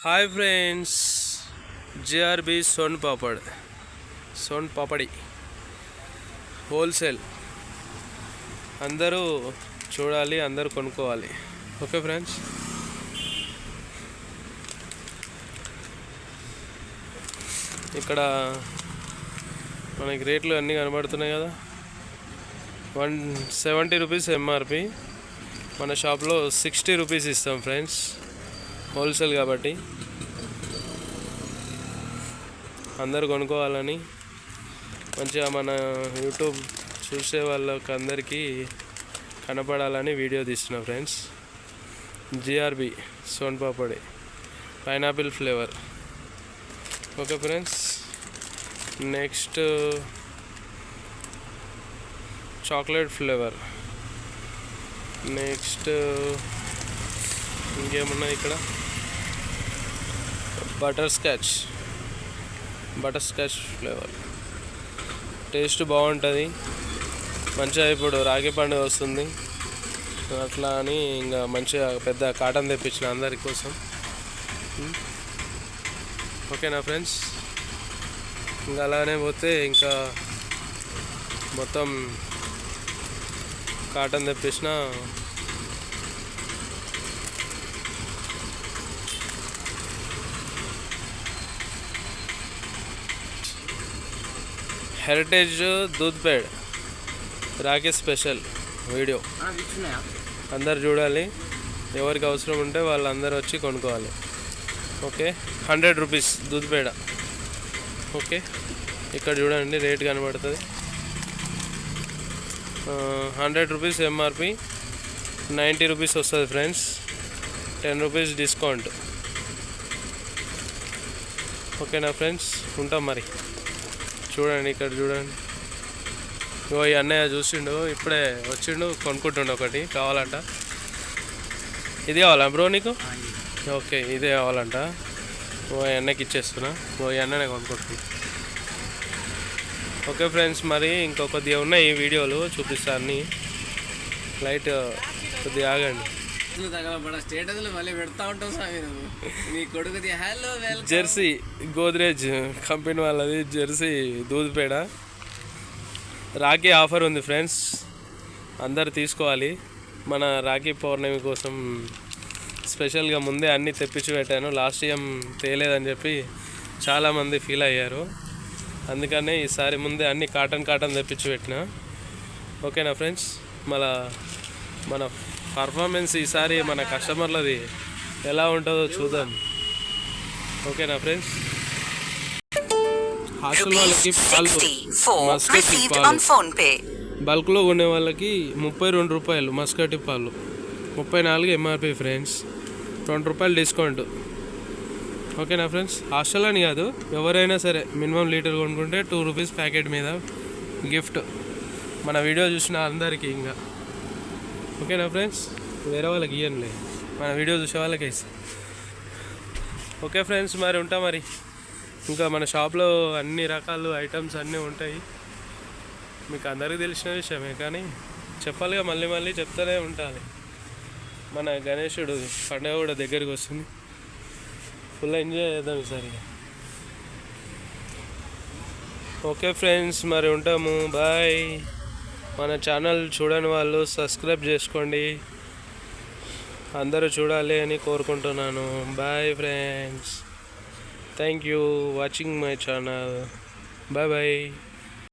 Hi friends, GRB soan papdi wholesale. అందరూ చూడాలి, అందరూ కొనుక్కోవాలి. ఓకే ఫ్రెండ్స్, ఇక్కడ మనకి రేట్లు అన్నీ కనబడుతున్నాయి కదా. 170 రూపీస్ ఎంఆర్పి. మన షాప్లో 60 రూపీస్ ఇస్తాం ఫ్రెండ్స్, హోల్సేల్ కాబట్టి అందరూ కొనుక్కోవాలని, మంచిగా మన యూట్యూబ్ చూసే వాళ్ళకి అందరికీ కనపడాలని వీడియో తీస్తున్నా friends. GRB soan papdi pineapple flavour. Okay friends, next chocolate flavour. Next ఇంకేమున్నాయి ఇక్కడ, బటర్ స్కాచ్ ఫ్లేవర్. టేస్ట్ బాగుంటుంది మంచిగా. ఇప్పుడు రాగి పండుగ వస్తుంది అట్లా అని ఇంకా మంచిగా పెద్ద కాటన్ తెప్పించిన అందరి కోసం. ఓకేనా ఫ్రెండ్స్, ఇంకా అలానే పోతే ఇంకా మొత్తం కాటన్ తెప్పించిన. హెరిటేజ్ దూద్ పేడ్ రాఖీ స్పెషల్ వీడియో అందరు చూడాలి. ఎవరికి అవసరం ఉంటే వాళ్ళందరూ వచ్చి కొనుక్కోవాలి. ఓకే, 100 రూపీస్ దూద్ పేడ. ఓకే, ఇక్కడ చూడండి రేట్ కనబడుతుంది. 100 రూపీస్ ఎంఆర్పి, 90 రూపీస్ వస్తుంది ఫ్రెండ్స్. 10 rupees discount. ఓకేనా ఫ్రెండ్స్, ఉంటాం మరి. చూడండి ఇక్కడ చూడండి, ఓ ఈ అన్నయ్య చూసిండు, ఇప్పుడే వచ్చిండు, కొనుక్కుంటుండు. ఒకటి కావాలంట. ఇది కావాలా బ్రో నీకు? ఓకే, ఇదే కావాలంట. ఓ అన్నకి ఇచ్చేస్తున్నా. ఓ అన్ననే కొనుక్కుంటున్నా. ఓకే ఫ్రెండ్స్, మరి ఇంకొద్దిగా ఉన్నాయి ఈ వీడియోలు చూపిస్తాను. లైట్ కొద్దిగా ఆగండి. జెర్సీ గోద్రేజ్ కంపెనీ వాళ్ళది జెర్సీ దూద్ పేడ. రాఖీ ఆఫర్ ఉంది ఫ్రెండ్స్, అందరు తీసుకోవాలి. మన రాఖీ పౌర్ణమి కోసం స్పెషల్గా ముందే అన్నీ తెప్పించి పెట్టాను. లాస్ట్ ఇయర్ తేలేదని చెప్పి చాలామంది ఫీల్ అయ్యారు. అందుకనే ఈసారి ముందే అన్నీ కాటన్ తెప్పించి పెట్టిన. ఓకేనా ఫ్రెండ్స్, మన పర్ఫార్మెన్స్ ఈసారి మన కస్టమర్లది ఎలా ఉంటుందో చూద్దాం. ఓకేనా ఫ్రెండ్స్, హాస్టల్ వాళ్ళకి బల్క్లో కొనే వాళ్ళకి 32 రూపాయలు మస్కటి పాలు, 34 ఎంఆర్పి ఫ్రెండ్స్, 20 రూపాయలు డిస్కౌంట్. ఓకేనా ఫ్రెండ్స్, హాస్టల్ అని కాదు, ఎవరైనా సరే మినిమం లీటర్ కొనుక్కుంటే 2 రూపీస్ ప్యాకెట్ మీద గిఫ్ట్ మన వీడియో చూసిన అందరికీ. ఇంకా ఓకేనా ఫ్రెండ్స్, వేరే వాళ్ళకి ఇవ్వనులే, మన వీడియో చూసే వాళ్ళకి ఇస్తాం. ఓకే ఫ్రెండ్స్, మరి ఉంటా మరి. ఇంకా మన షాప్లో అన్ని రకాల ఐటమ్స్ అన్నీ ఉంటాయి. మీకు అందరికీ తెలిసిన విషయమే, కానీ చెప్పాలిగా, మళ్ళీ చెప్తూనే ఉండాలి. మన గణేశుడు పండుగ కూడా దగ్గరికి వస్తుంది. ఫుల్ ఎంజాయ్ చేద్దాం ఈసారి. ఓకే ఫ్రెండ్స్, మరి ఉంటాము, బాయ్. మన ఛానల్ చూడని వాళ్ళు సబ్స్క్రైబ్ చేసుకోండి. అందరూ చూడాలి అని కోరుకుంటున్నాను. Bye friends, thank you watching my channel. Bye.